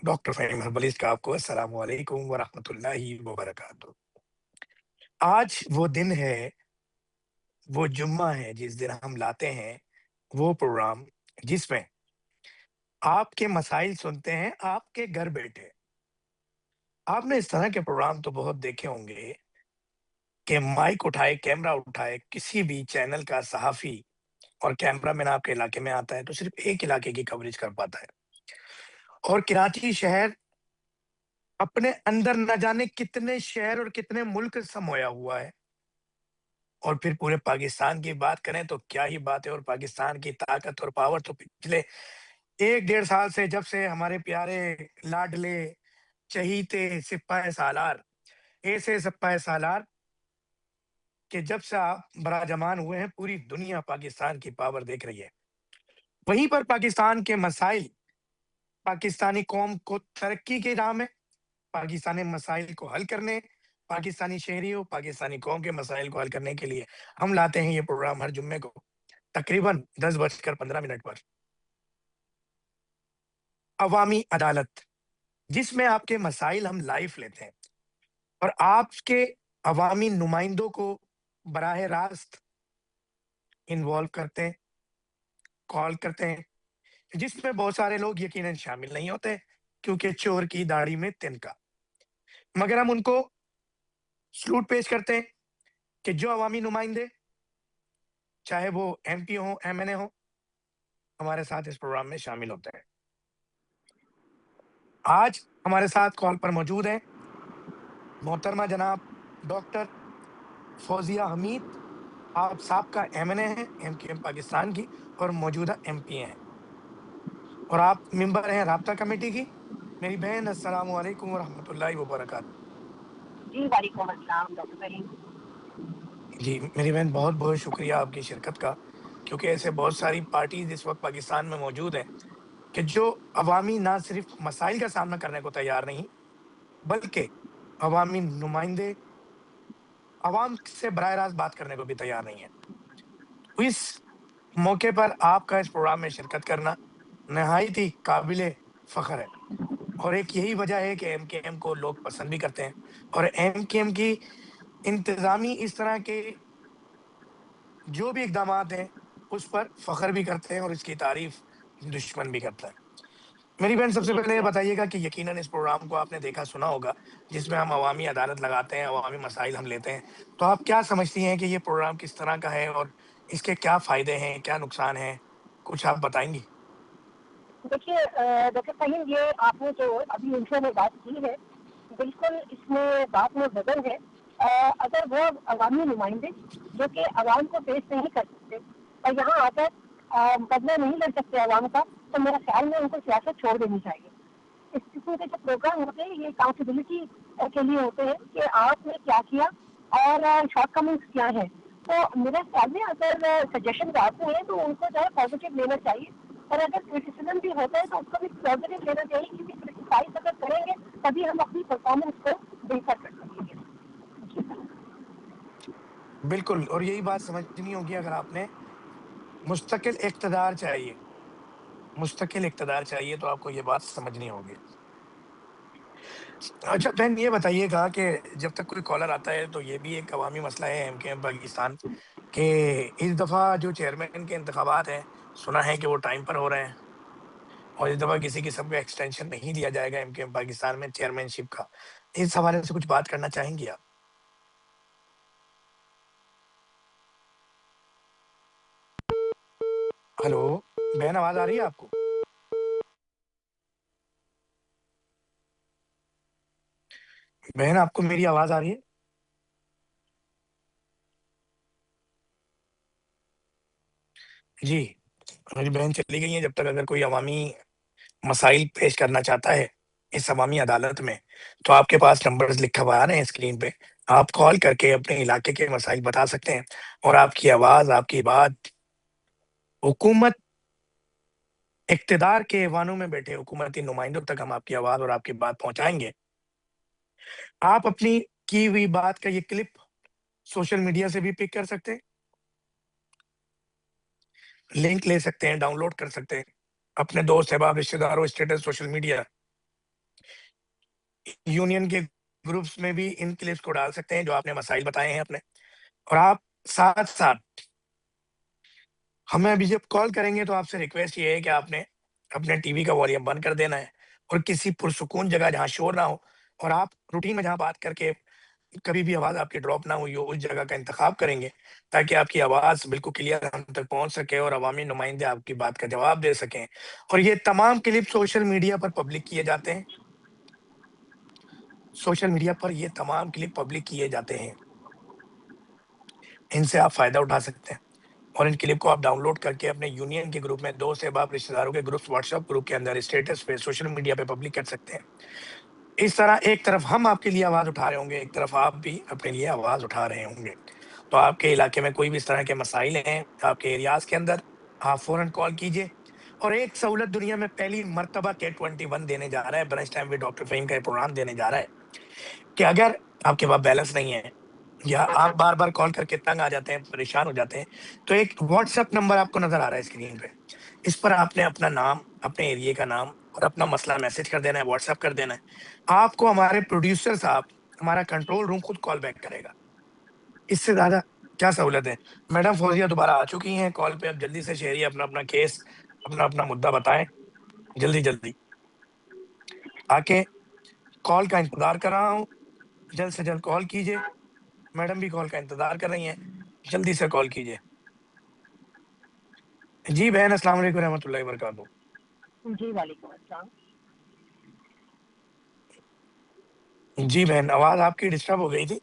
Doctor Fahim ہربلی کا آپ کو السلام علیکم ورحمۃ اللہ وبرکاتہ۔ آج وہ دن ہے، وہ جمعہ ہے جس دن ہم لاتے ہیں وہ پروگرام جس میں آپ کے مسائل سنتے ہیں آپ کے گھر بیٹھے۔ آپ نے اس طرح کے پروگرام تو بہت دیکھے ہوں گے کہ مائک اٹھائے، کیمرہ اٹھائے، کسی بھی چینل کا صحافی اور کیمرہ مین آپ کے علاقے میں آتا ہے تو صرف ایک علاقے کی کوریج کر پاتا ہے، اور کراچی شہر اپنے اندر نہ جانے کتنے شہر اور کتنے ملک سمویا ہوا ہے، اور پھر پورے پاکستان کی بات کریں تو کیا ہی بات ہے۔ اور پاکستان کی طاقت اور پاور تو پچھلے 1 ڈیڑھ سال سے، جب سے ہمارے پیارے لاڈلے چہیتے سپاہ سالار، ایسے سپاہ سالار کہ جب سے آپ براجمان ہوئے ہیں پوری دنیا پاکستان کی پاور دیکھ رہی ہے۔ وہیں پر پاکستان کے مسائل پاکستانی قوم کو ترقی کی راہ میں، پاکستانی مسائل کو حل کرنے، پاکستانی شہریوں پاکستانی قوم کے مسائل کو حل کرنے کے لیے ہم لاتے ہیں یہ پروگرام ہر جمعے کو تقریباً 10:15 پر، عوامی عدالت، جس میں آپ کے مسائل ہم لائف لیتے ہیں اور آپ کے عوامی نمائندوں کو براہ راست انوالو کرتے ہیں، کال کرتے ہیں، جس میں بہت سارے لوگ یقیناً شامل نہیں ہوتے کیونکہ چور کی داڑھی میں تنکا، مگر ہم ان کو سلوٹ پیش کرتے ہیں کہ جو عوامی نمائندے چاہے وہ ایم پی ہوں، ایم این اے ہوں، ہمارے ساتھ اس پروگرام میں شامل ہوتے ہیں۔ آج ہمارے ساتھ کال پر موجود ہیں محترمہ جناب ڈاکٹر فوزیہ حمید، آپ سابقہ ایم این اے ہیں ایم کیو ایم پاکستان کی اور موجودہ ایم پی ہیں، اور آپ ممبر ہیں رابطہ کمیٹی کی۔ میری بہن السلام علیکم ورحمۃ اللہ وبرکاتہ۔ جی وعلیکم السلام ڈاکٹر فہیم۔ جی میری بہن، بہت بہت شکریہ آپ کی شرکت کا، کیونکہ ایسے بہت ساری پارٹیز اس وقت پاکستان میں موجود ہیں کہ جو عوامی نہ صرف مسائل کا سامنا کرنے کو تیار نہیں، بلکہ عوامی نمائندے عوام سے براہ راست بات کرنے کو بھی تیار نہیں ہے۔ اس موقع پر آپ کا اس پروگرام میں شرکت کرنا نہایت ہی قابل فخر ہے، اور ایک یہی وجہ ہے کہ ایم کے ایم کو لوگ پسند بھی کرتے ہیں، اور ایم کے ایم کی انتظامی اس طرح کے جو بھی اقدامات ہیں اس پر فخر بھی کرتے ہیں اور اس کی تعریف دشمن بھی کرتا ہے۔ میری بہن، سب سے پہلے یہ بتائیے گا کہ یقیناً اس پروگرام کو آپ نے دیکھا سنا ہوگا جس میں ہم عوامی عدالت لگاتے ہیں، عوامی مسائل ہم لیتے ہیں، تو آپ کیا سمجھتی ہیں کہ یہ پروگرام کس طرح کا ہے اور اس کے کیا فائدے ہیں، کیا نقصان ہیں، کچھ آپ بتائیں گی؟ دیکھیے ڈاکٹر فہیم، یہ آپ نے جو ابھی انٹرو میں بات کی ہے بالکل اس میں بات میں وزن ہے۔ اگر وہ عوامی نمائندے جو کہ عوام کو پیش نہیں کر سکتے اور یہاں آ کر بدلہ نہیں لڑ سکتے عوام کا، تو میرا خیال میں ان کو سیاست چھوڑ دینی چاہیے۔ اس قسم کے جو پروگرام ہوتے ہیں یہ اکاؤنٹیبلٹی کے لیے ہوتے ہیں کہ آپ نے کیا کیا اور شارٹ کمنگس کیا ہیں۔ تو میرے خیال میں اگر سجیشن آتے ہیں تو ان کو جو ہے پازیٹیو لینا چاہیے، اور اگر کرٹیسزم بھی ہوتا ہے تو اس کو بھی پازیٹیو لینا چاہیے، کیونکہ کرٹیسائز اگر کریں گے تبھی ہم اپنی پرفارمنس کو بہتر کر سکیں گے۔ بالکل، اور یہی بات سمجھنی ہوگی، اگر آپ نے مستقل اقتدار چاہیے، مستقل اقتدار چاہیے تو آپ کو یہ بات سمجھنی ہوگی۔ اچھا بہن، یہ بتائیے گا کہ جب تک کوئی کالر آتا ہے تو یہ بھی ایک عوامی مسئلہ ہے ایم کے ایم پاکستان کہ اس دفعہ جو چیئرمین کے انتخابات ہیں سنا ہے کہ وہ ٹائم پر ہو رہے ہیں، اور اس دفعہ کسی قسم کا ایکسٹینشن نہیں دیا جائے گا ایم کے ایم پاکستان میں چیئرمین شپ کا۔ اس حوالے سے کچھ بات کرنا چاہیں گی آپ؟ ہلو بہن، آواز آ رہی ہے آپ کو؟ بہن، آپ کو میری آواز آ رہی ہے؟ جی میری بہن چلی گئی ہیں۔ جب تک اگر کوئی عوامی مسائل پیش کرنا چاہتا ہے اس عوامی عدالت میں تو آپ کے پاس نمبرز لکھا ہوا آ رہے ہیں اسکرین پہ، آپ کال کر کے اپنے علاقے کے مسائل بتا سکتے ہیں، اور آپ کی آواز، آپ کی بات حکومت اقتدار کے ایوانوں میں بیٹھے حکومتی نمائندوں تک ہم آپ کی آواز اور آپ کی بات پہنچائیں گے۔ آپ اپنی کی ہوئی بات کا یہ کلپ سوشل میڈیا سے بھی پک کر سکتے ہیں، لنک لے سکتے ہیں، ڈاؤن لوڈ کر سکتے ہیں، اپنے دوست احباب رشتے داروں اسٹیٹس سوشل میڈیا یونین کے گروپس میں بھی ان کلپس کو ڈال سکتے ہیں جو آپ نے مسائل بتائے ہیں اپنے. اور آپ ساتھ ساتھ ہمیں ابھی جب کال کریں گے تو آپ سے ریکویسٹ یہ ہے کہ آپ نے اپنے ٹی وی کا والیوم بند کر دینا ہے اور کسی پرسکون جگہ جہاں شور نہ ہو اور آپ روٹین میں جہاں بات کر کے کبھی بھی آواز آپ کی ڈراپ نہ ہوئی ہو اس جگہ کا انتخاب کریں گے تاکہ آپ کی آواز بالکل کلیئر ہم تک پہنچ سکے اور عوامی نمائندے آپ کی بات کا جواب دے سکیں. اور یہ تمام کلپ سوشل میڈیا پر پبلک کیے جاتے ہیں. سوشل میڈیا پر یہ تمام کلپ پبلک کیے جاتے ہیں. ان سے آپ فائدہ اٹھا سکتے ہیں اور ان کلپ کو آپ ڈاؤن لوڈ کر کے اپنے یونین کے گروپ میں دوست احباب رشتہ داروں کے گروپ واٹس ایپ گروپ کے اندر اسٹیٹس پہ سوشل میڈیا پہ پبلک کر سکتے ہیں. اس طرح ایک طرف ہم آپ کے لیے آواز اٹھا رہے ہوں گے ایک طرف آپ بھی اپنے لیے آواز اٹھا رہے ہوں گے. تو آپ کے علاقے میں کوئی بھی اس طرح کے مسائل ہیں آپ کے ایریاز کے اندر آپ فوراً کال کیجیے. اور ایک سہولت دنیا میں پہلی مرتبہ K21 دینے جا رہا ہے brunch time with doctor Faheem کا یہ پروگرام دینے جا رہا ہے کہ اگر آپ کے پاس بیلنس نہیں ہے یا آپ بار بار کال کر کے تنگ آ جاتے ہیں پریشان ہو جاتے ہیں تو ایک واٹس ایپ نمبر آپ کو نظر آ رہا ہے اسکرین پہ. اس پر آپ نے اپنا نام اپنے ایریے کا نام اور اپنا مسئلہ میسج کر دینا ہے واٹس ایپ کر دینا ہے. آپ کو ہمارے پروڈیوسر صاحب ہمارا کنٹرول روم خود کال بیک کرے گا. اس سے زیادہ کیا سہولت ہے. میڈم فوزیہ دوبارہ آ چکی ہیں کال پہ. اب جلدی سے شیئر اپنا اپنا کیس اپنا اپنا مدعا بتائیں جلدی جلدی آ کے کال کا انتظار کر رہا ہوں. جلد سے جلد کال کیجیے. میڈم بھی کال کا انتظار کر رہی ہیں جلدی سے کال کیجیے. جی بہن السلام علیکم رحمۃ اللہ وبرکاتہ. جی وعلیکم السلام. جی بہن آواز آپ کی ڈسٹرب ہو گئی تھی.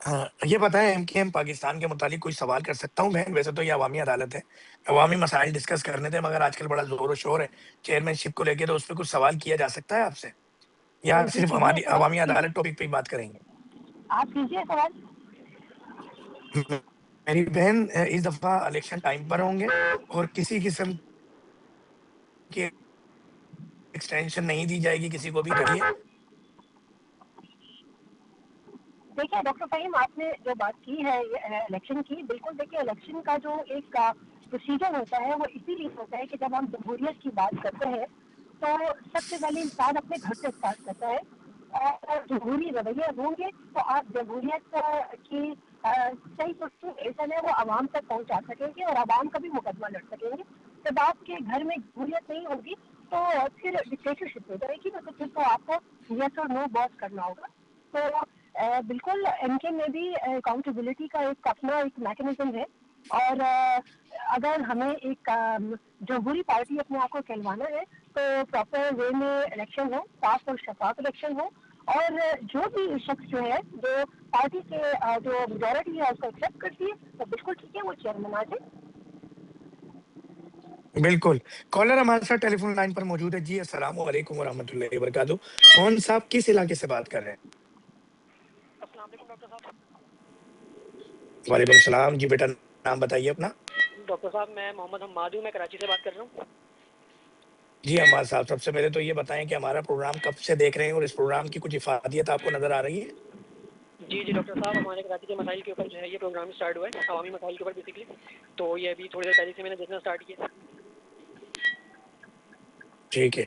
ہاں یہ بتائیں ایم پاکستان کے متعلق کوئی سوال کر سکتا ہوں بہن. ویسے تو یہ عوامی عدالت ہے عوامی مسائل ڈسکس کرنے تھے مگر آج کل بڑا زور و شور ہے چیئرمین شپ کو لے کے تو اس پہ کچھ سوال کیا جا سکتا ہے آپ سے یا جی صرف کیجیے ہماری سوال عوامی کیجیے. عدالت ٹاپک پہ ہی بات کریں گے. آپ کیجیے سوال. میری بہن اس دفعہ الیکشن ٹائم پر ہوں گے اور کسی قسم کی ایکسٹینشن نہیں دی جائے گی کسی کو بھی کریے. دیکھیے ڈاکٹر فہیم آپ نے جو بات کی ہے الیکشن کی بالکل دیکھیے الیکشن کا جو ایک پروسیجر ہوتا ہے وہ اسی لیے ہوتا ہے کہ جب ہم جمہوریت کی بات کرتے ہیں تو سب سے پہلے انسان اپنے گھر سے اسٹارٹ کرتا ہے اور جمہوری رویے ہوں گے تو آپ جمہوریت کی صحیح پروسیجر ہے وہ عوام تک پہنچا سکیں گے اور عوام کا بھی مقدمہ لڑ سکیں گے. جب آپ کے گھر میں جمہوریت نہیں ہوگی تو پھر ڈکٹیٹرشپ ہو جائے گی تو پھر تو آپ کو یس اور نو باس کرنا ہوگا. تو بالکل ان کے میں بھی اکاؤنٹیبلٹی کا ایک اپنا ایک میکینزم ہے اور اگر ہمیں ایک جمہوری پارٹی اپنے آپ کو کہلوانا ہے تو پراپر وے میں الیکشن ہو صاف اور شفاف الیکشن ہو اور جو بھی شخص جو ہے جو پارٹی کے جو میجورٹی ہے اس کو ایکسیپٹ کرتی ہے تو بالکل ٹھیک ہے وہ چیئرمین آ جائے. بالکل. کالر ہمارے ساتھ ٹیلی فون لائن پر موجود ہے. جی السلام علیکم ورحمۃ اللہ وبرکاتہ. کون صاحب کس علاقے سے بات کر رہے ہیں؟ السلام علیکم ڈاکٹر صاحب. وعلیکم السلام. جی بیٹا نام بتائیے اپنا. ڈاکٹر صاحب میں محمد حماد ہوں میں کراچی سے بات کر رہا ہوں. جی حماد صاحب سب سے پہلے تو یہ بتائیں کہ ہمارا پروگرام کب سے دیکھ رہے ہیں اور اس پروگرام کی کچھ افادیت آپ کو نظر آ رہی ہے؟ جی ڈاکٹر صاحب ہمارے کراچی کے مسائل کے اوپر جو ہے یہ پروگرام اسٹارٹ ہوا ہے عوامی مسائل کے اوپر بیسکلی تو یہ ابھی تھوڑی دیر پہلے سے میں نے دیکھنا اسٹارٹ کیا. ٹھیک ہے.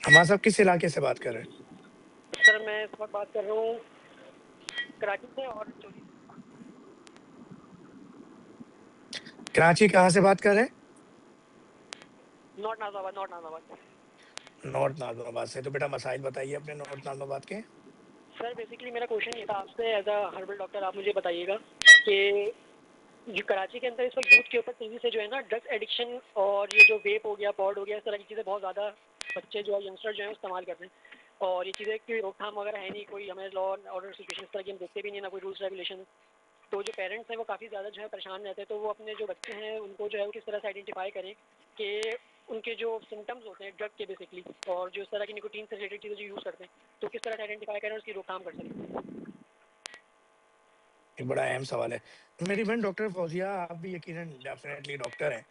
حماد صاحب کس علاقے سے بات کر رہے ہیں؟ سر میں اس وقت بات کر رہا ہوں کراچی سے اور چوری سے. کراچی کہاں سے بات کر رہے ہیں؟ نارتھ نازم آباد. نارتھ نازم آباد سے. تو بیٹا مسائل بتائیے اپنے نارتھ نازم آباد کے. سر بیسکلی میرا کوشچن یہ تھا آپ سے ایز اے ہربل ڈاکٹر آپ مجھے بتائیے گا کہ جو کراچی کے اندر اس وقت یوتھ کے اوپر تیزی سے جو ہے نا ڈرگس ایڈکشن اور یہ جو ویپ ہو گیا پاڈ ہو گیا اس طرح کی چیزیں بہت زیادہ بچے جو ہے ینگسٹر جو ہیں استعمال کرتے ہیں اور یہ چیزیں کی روک تھام وغیرہ ہے نہیں کوئی ہمیں لا آرڈر سچویشن اس طرح کی ہم دیکھتے بھی نہیں نا کوئی رولس ریگولیشن. تو جو پیرنٹس ہیں وہ کافی زیادہ جو ہے پریشان رہتے ہیں تو وہ اپنے جو بچے ہیں ان کو جو ہے وہ کس طرح سے آئیڈینٹیفائی کریں کہ ان کے جو سمٹمز ہوتے ہیں ڈرگ کے بیسکلی اور جو اس طرح کی نکوٹین سے ریلیٹڈ چیزیں جو یوز کرتے ہیں تو کس طرح سے آئیڈینٹیفائی کریں اور اس کی روک تھام کر سکیں. ایک بڑا اہم سوال ہے. میری بہن ڈاکٹر فوزیہ آپ بھی یقیناً ڈیفینیٹلی ڈاکٹر ہیں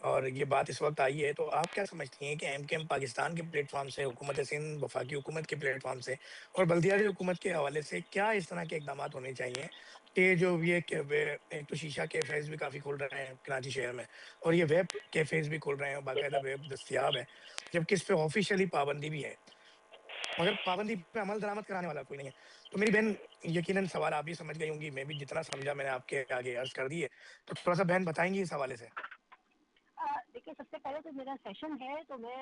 اور یہ بات اس وقت آئی ہے تو آپ کیا سمجھتی ہیں کہ ایم پاکستان کے پلیٹ فارم سے حکومت سندھ وفاقی حکومت کے پلیٹ فارم سے اور بلدیاتی حکومت کے حوالے سے کیا اس طرح کے اقدامات ہونے چاہیے کہ جو یہ ایک تو شیشہ کیفیز بھی کافی کھول رہے ہیں کراچی شہر میں اور یہ ویب کیفیز بھی کھول رہے ہیں باقاعدہ ویب دستیاب ہے جبکہ اس پہ آفیشیلی پابندی بھی ہے مگر پابندی پہ عمل درآمد کرانے والا کوئی نہیں ہے. تو میری بہن یقیناً سوال آپ بھی سمجھ گئی ہوں گی, میں بھی جتنا سمجھا میں نے آپ کے آگے عرض کر دی ہے, تو تھوڑا سا بہن بتائیں گی اس حوالے سے. دیکھیے سب سے پہلے تو میرا سیشن ہے تو میں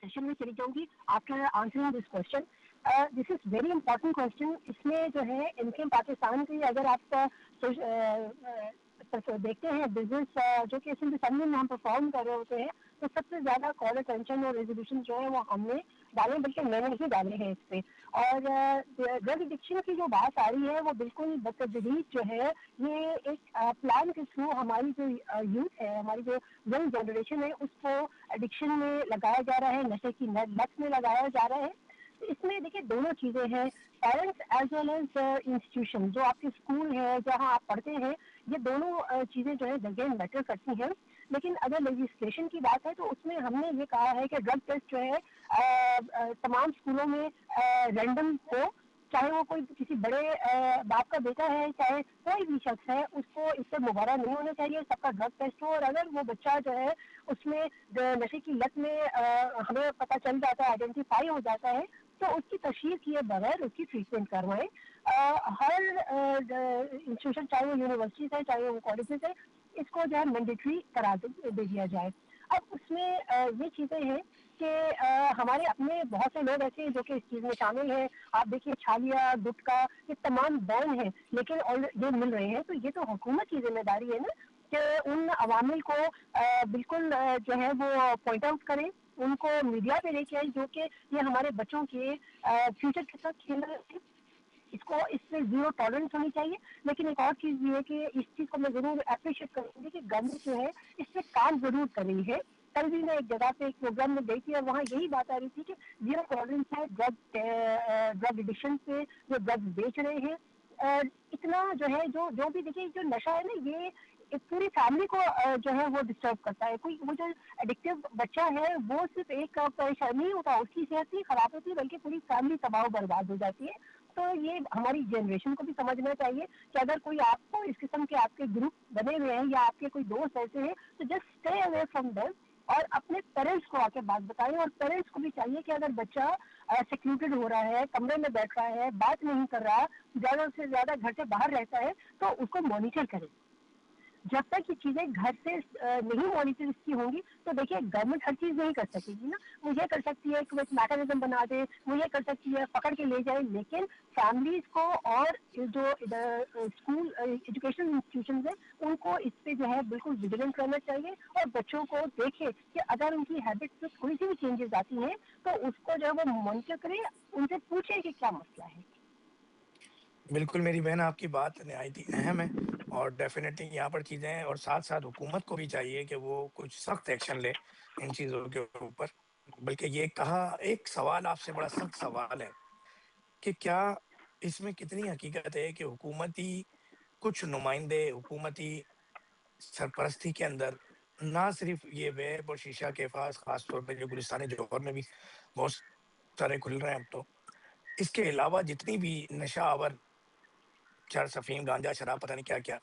سیشن میں چلی جاؤں گی after answering this question. This is very important question. اس میں جو ہے انکم پاکستان کی اگر آپ دیکھتے ہیں بزنس جو کہ اسمبلی میں ہم پرفارم کر رہے ہوتے ہیں تو سب سے زیادہ کال اٹینشن اور ریزولوشن جو ہے وہ ہم نے ڈالے, بلکہ میں نے ہی ڈالے ہیں اس پہ. اور ڈرگ ایڈکشن کی جو بات آ رہی ہے وہ بالکل بتدریج جو ہے یہ ایک پلان کے تھرو ہماری جو یوتھ ہے, ہماری جو ینگ جنریشن ہے اس کو ایڈکشن میں لگایا جا رہا ہے, نشے کی لت میں لگایا جا رہا ہے. اس میں دیکھیے دونوں چیزیں ہیں, parents as well as institution جو آپ کے اسکول ہے جہاں آپ پڑھتے ہیں, یہ دونوں چیزیں جو ہے اگین میٹر کرتی ہیں. لیکن اگر لیجسلیشن کی بات ہے تو اس میں ہم نے یہ کہا ہے کہ ڈرگ ٹیسٹ جو ہے تمام اسکولوں میں رینڈم ہو, چاہے وہ کوئی کسی بڑے باپ کا بیٹا ہے, چاہے کوئی بھی شخص ہے, اس کو اس سے مبارہ نہیں ہونا چاہیے, سب کا ڈرگ ٹیسٹ ہو. اور اگر وہ بچہ جو ہے اس میں نشے کی لت میں ہمیں پتہ چل جاتا ہے, آئیڈینٹیفائی ہو جاتا ہے, تو اس کی تشہیر کیے بغیر اس کی ٹریٹمنٹ کروائیں. ہر انسٹیٹیوشن چاہے وہ یونیورسٹیز ہے چاہے وہ کالجز ہے, اس کو جو ہے مینڈیٹری کرا دے دیا جائے. اب اس میں یہ چیزیں ہیں کہ ہمارے اپنے بہت سے لوگ ایسے ہیں جو کہ اس چیز میں شامل ہیں. آپ دیکھیے چھالیا, گٹکا, یہ تمام بین ہیں لیکن یہ مل رہے ہیں. تو یہ تو حکومت کی ذمہ داری ہے نا کہ ان عوامل کو بالکل جو ہے وہ پوائنٹ آؤٹ کریں, ان کو میڈیا پہ لے کے آئیں جو کہ یہ ہمارے بچوں کے فیوچر کے ساتھ کھیل رہے ہیں. اس کو اس سے زیرو ٹالرنس ہونی چاہیے. لیکن ایک اور چیز یہ ہے کہ اس چیز کو میں ضرور اپریشیٹ کروں گی کہ گورنمنٹ جو ہے اس پہ کام ضرور کر رہی ہے. کل بھی میں ایک جگہ پہ ایک پروگرام میں گئی تھی اور وہاں یہی بات آ رہی تھی کہ زیرو ٹالرنس ہے ڈرگ ایڈکشن پہ, جو ڈرگز بیچ رہے ہیں. اتنا جو ہے جو بھی دیکھیے جو نشہ ہے نا یہ پوری فیملی کو جو ہے وہ ڈسٹرب کرتا ہے. کوئی وہ جو ایڈکٹیو بچہ ہے وہ صرف ایک پریشانی نہیں ہوتا, اس کی صحت ہی خراب ہوتی ہے بلکہ پوری فیملی تباہ و برباد ہو جاتی ہے. تو یہ ہماری جنریشن کو بھی سمجھنا چاہیے کہ اگر کوئی آپ کو اس قسم کے آپ کے گروپ بنے ہوئے ہیں یا آپ کے کوئی دوست ایسے ہیں تو just stay away from them اور اپنے پیرنٹس کو آ کے بات بتائیں. اور پیرنٹس کو بھی چاہیے کہ اگر بچہ سیکیورٹیڈ ہو رہا ہے, کمرے میں بیٹھ رہا ہے, بات نہیں کر رہا, زیادہ سے زیادہ گھر سے باہر رہتا ہے, تو اس کو مانیٹر کریں. جب تک یہ چیزیں گھر سے نہیں مانیٹر اس کی ہوں گی تو دیکھیے گورنمنٹ ہر چیز نہیں کر سکے گی نا. وہ یہ کر سکتی ہے کہ وہ ایک میکانزم بنا دے, وہ یہ کر سکتی ہے پکڑ کے لے جائے, لیکن فیملیز کو اور جو اسکول ایجوکیشن انسٹیٹیوشنز ہیں ان کو اس پہ جو ہے بالکل ویجیلنٹ رہنا چاہیے. اور بچوں کو دیکھے کہ اگر ان کی ہیبٹس میں تھوڑی سی بھی چینجز آتی ہیں تو اس کو جو ہے وہ مانیٹر کرے, ان سے پوچھے کہ کیا مسئلہ ہے. بالکل میری بہن آپ کی بات نہایت ہی اہم ہے, اور ڈیفینیٹلی یہاں پر چیزیں ہیں, اور ساتھ ساتھ حکومت کو بھی چاہیے کہ وہ کچھ سخت ایکشن لے ان چیزوں کے اوپر. بلکہ یہ کہا ایک سوال آپ سے بڑا سخت سوال ہے کہ کیا اس میں کتنی حقیقت ہے کہ حکومتی کچھ نمائندے حکومتی سرپرستی کے اندر نہ صرف یہ ویب اور شیشہ کے پاس, خاص طور پہ جو گلستان جوہر میں بھی بہت سارے کھل رہے ہیں اب, تو اس کے علاوہ جتنی بھی نشہ آور چرس, افیم, گانجا, شراب, پتہ نہیں کیا کیا